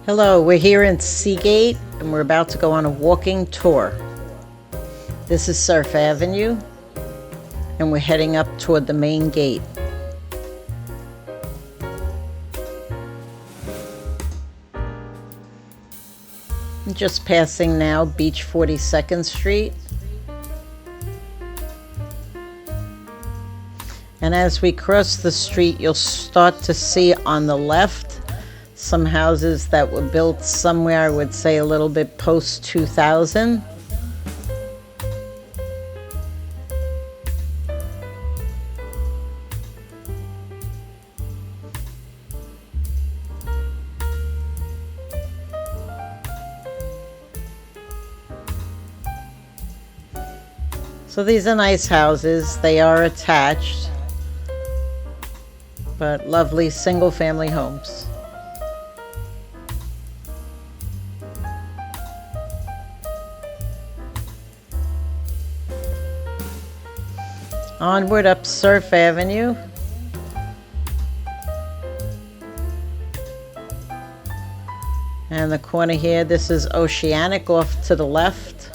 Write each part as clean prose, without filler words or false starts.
Hello, we're here in Seagate and we're about to go on a walking tour. This is Surf Avenue and we're heading up toward the main gate. Just passing now Beach 42nd Street. And as we cross the street, you'll start to see on the left some houses that were built somewhere, I would say a little bit post 2000. So these are nice houses. They are attached, but lovely single family homes. Onward up Surf Avenue. And the corner here, this is Oceanic off to the left.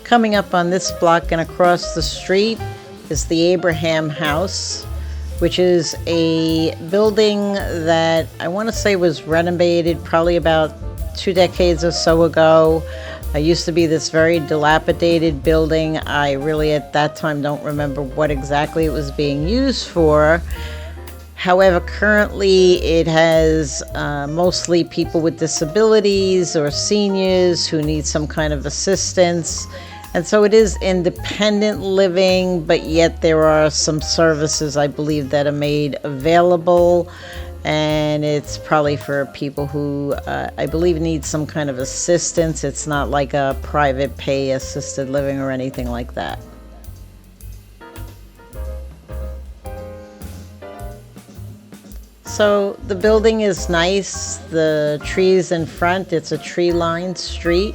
Coming up on this block and across the street is the Abraham House, which is a building that I want to say was renovated probably about 2 decades or so ago. It used to be this very dilapidated building. I really at that time don't remember what exactly it was being used for. However, currently it has mostly people with disabilities or seniors who need some kind of assistance. And so it is independent living, but yet there are some services, I believe, that are made available. And it's probably for people who, I believe, need some kind of assistance. It's not like a private pay assisted living or anything like that. So the building is nice. The trees in front, it's a tree-lined street.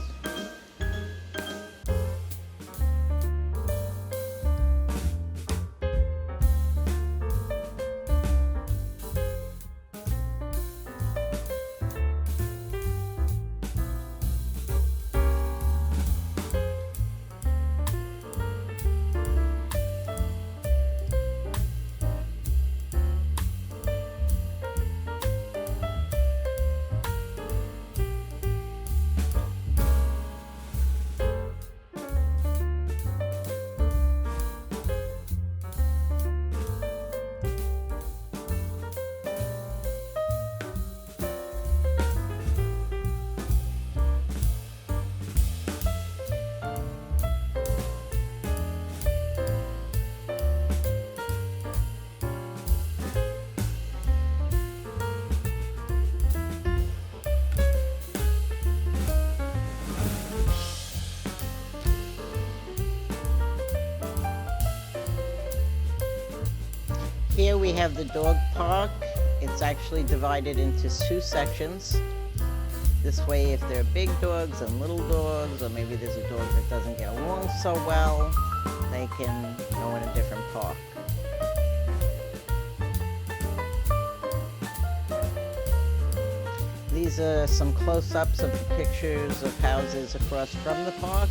Here we have the dog park. It's actually divided into 2 sections. This way, if there are big dogs and little dogs, or maybe there's a dog that doesn't get along so well, they can go in a different park. These are some close-ups of the pictures of houses across from the park.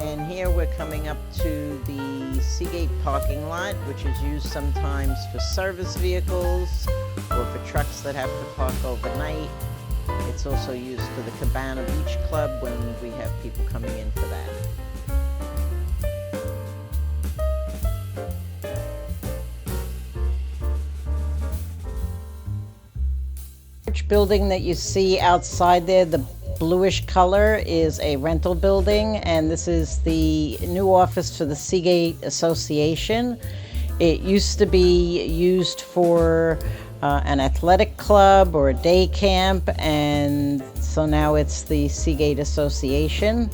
And here we're coming up to the Seagate parking lot, which is used sometimes for service vehicles or for trucks that have to park overnight. It's also used for the Cabana Beach Club when we have people coming in for that. Building that you see outside there, the bluish color, is a rental building, and this is the new office for the Seagate Association. It used to be used for an athletic club or a day camp, and So now it's the Seagate Association.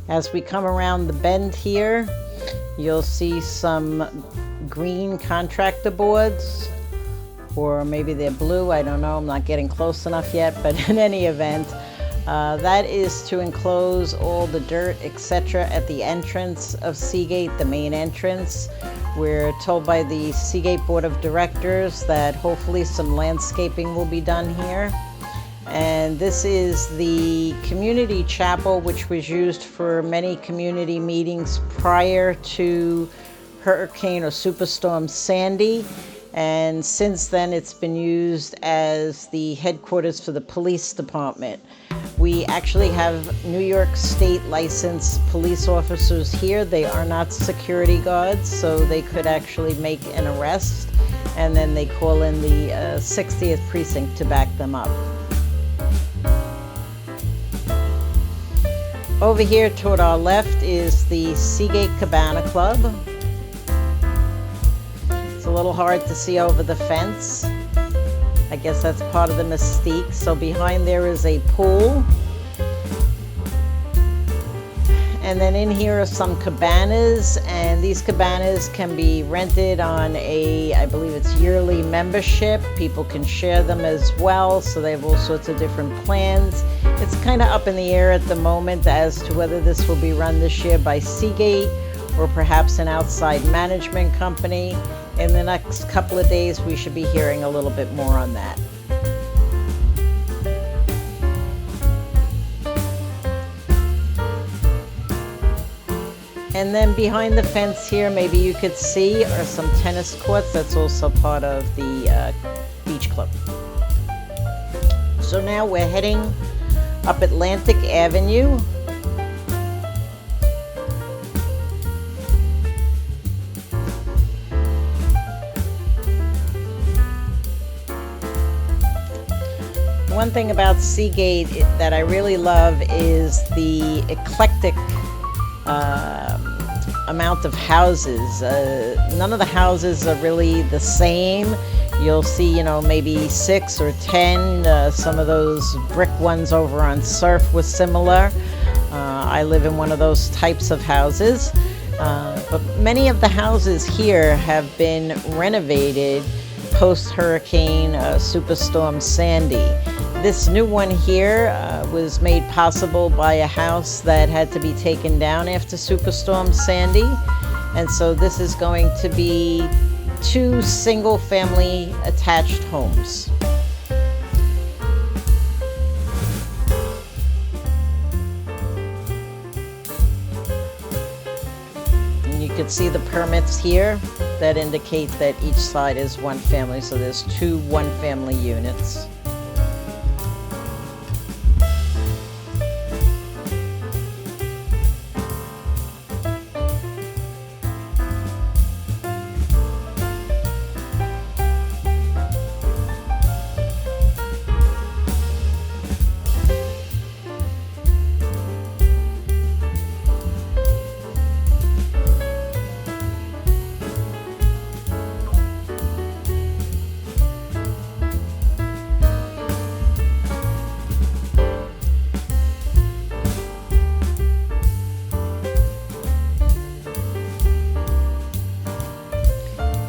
As we come around the bend here, you'll see some green contractor boards, or maybe they're blue, I don't know, I'm not getting close enough yet, but in any event, that is to enclose all the dirt, etc. at the entrance of Seagate, the main entrance. We're told by the Seagate Board of Directors that hopefully some landscaping will be done here. And this is the community chapel, which was used for many community meetings prior to Hurricane or Superstorm Sandy. And since then, it's been used as the headquarters for the police department. We actually have New York State licensed police officers here. They are not security guards, so they could actually make an arrest, and then they call in the 60th precinct to back them up. Over here toward our left is the Seagate Cabana Club. It's a little hard to see over the fence. I guess that's part of the mystique. So behind there is a pool. And then in here are some cabanas, and these cabanas can be rented on a, I believe it's yearly membership. People can share them as well, so they have all sorts of different plans. It's kind of up in the air at the moment as to whether this will be run this year by Seagate or perhaps an outside management company. In the next couple of days, we should be hearing a little bit more on that. And then behind the fence here, maybe you could see, are some tennis courts. That's also part of the beach club. So now we're heading up Atlantic Avenue. One thing about Seagate that I really love is the eclectic amount of houses. None of the houses are really the same. You'll see, maybe 6 or 10. Some of those brick ones over on Surf was similar. I live in one of those types of houses. But many of the houses here have been renovated post-Hurricane Superstorm Sandy. This new one here was made possible by a house that had to be taken down after Superstorm Sandy. And so this is going to be 2 single-family attached homes. And you can see the permits here that indicate that each side is one family. So there's 2 one-family units.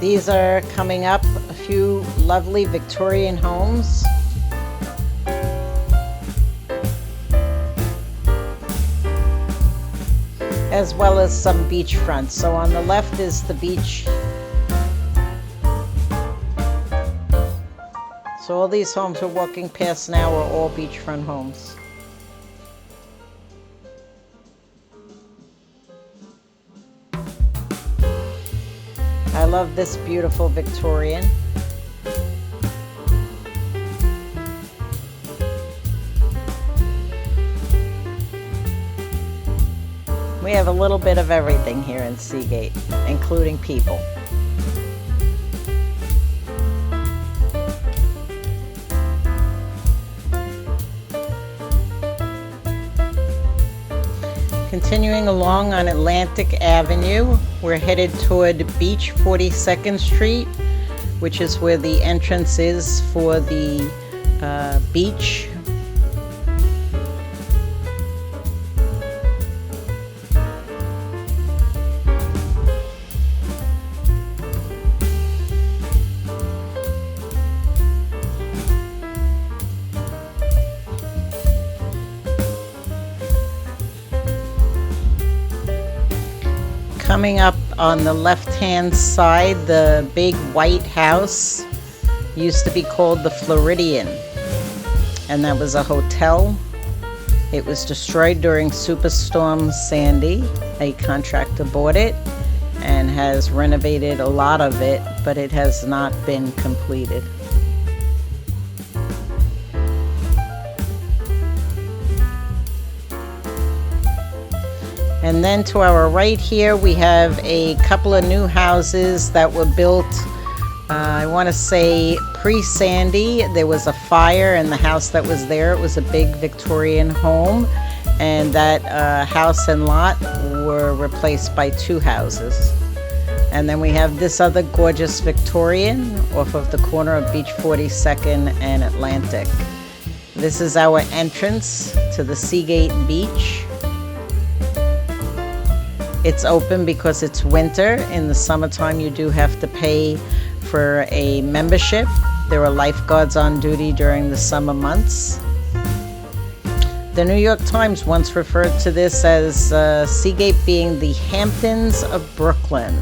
These are coming up, a few lovely Victorian homes. As well as some beachfront. So on the left is the beach. So all these homes we're walking past now are all beachfront homes. I love this beautiful Victorian. We have a little bit of everything here in Seagate, including people. Continuing along on Atlantic Avenue, we're headed toward Beach 42nd Street, which is where the entrance is for the beach. Coming up on the left-hand side, the big white house used to be called the Floridian, and that was a hotel. It was destroyed during Superstorm Sandy. A contractor bought it and has renovated a lot of it, but it has not been completed. And then to our right here, we have a couple of new houses that were built, I want to say pre-Sandy. There was a fire in the house that was there. It was a big Victorian home, and that house and lot were replaced by two houses. And then we have this other gorgeous Victorian off of the corner of Beach 42nd and Atlantic. This is our entrance to the Seagate Beach. It's open because it's winter. In the summertime, you do have to pay for a membership. There are lifeguards on duty during the summer months. The New York Times once referred to this as Seagate being the Hamptons of Brooklyn,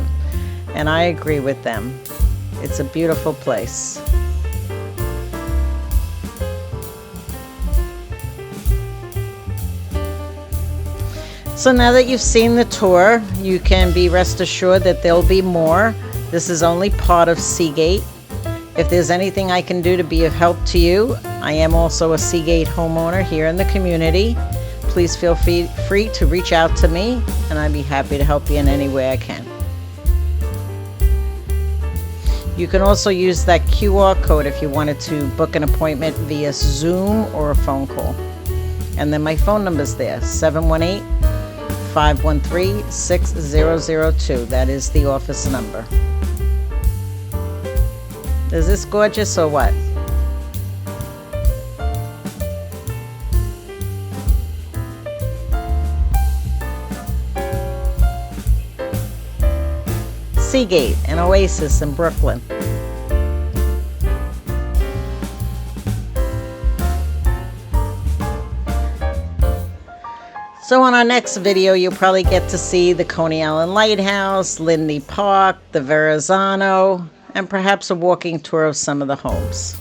and I agree with them. It's a beautiful place. So now that you've seen the tour, you can be rest assured that there'll be more. This is only part of Seagate. If there's anything I can do to be of help to you, I am also a Seagate homeowner here in the community. Please feel free to reach out to me, and I'd be happy to help you in any way I can. You can also use that QR code if you wanted to book an appointment via Zoom or a phone call. And then my phone number's there, 718-513-6002. That is the office number. Is this gorgeous or what? Seagate, an oasis in Brooklyn. So on our next video, you'll probably get to see the Coney Island Lighthouse, Lindy Park, the Verrazano, and perhaps a walking tour of some of the homes.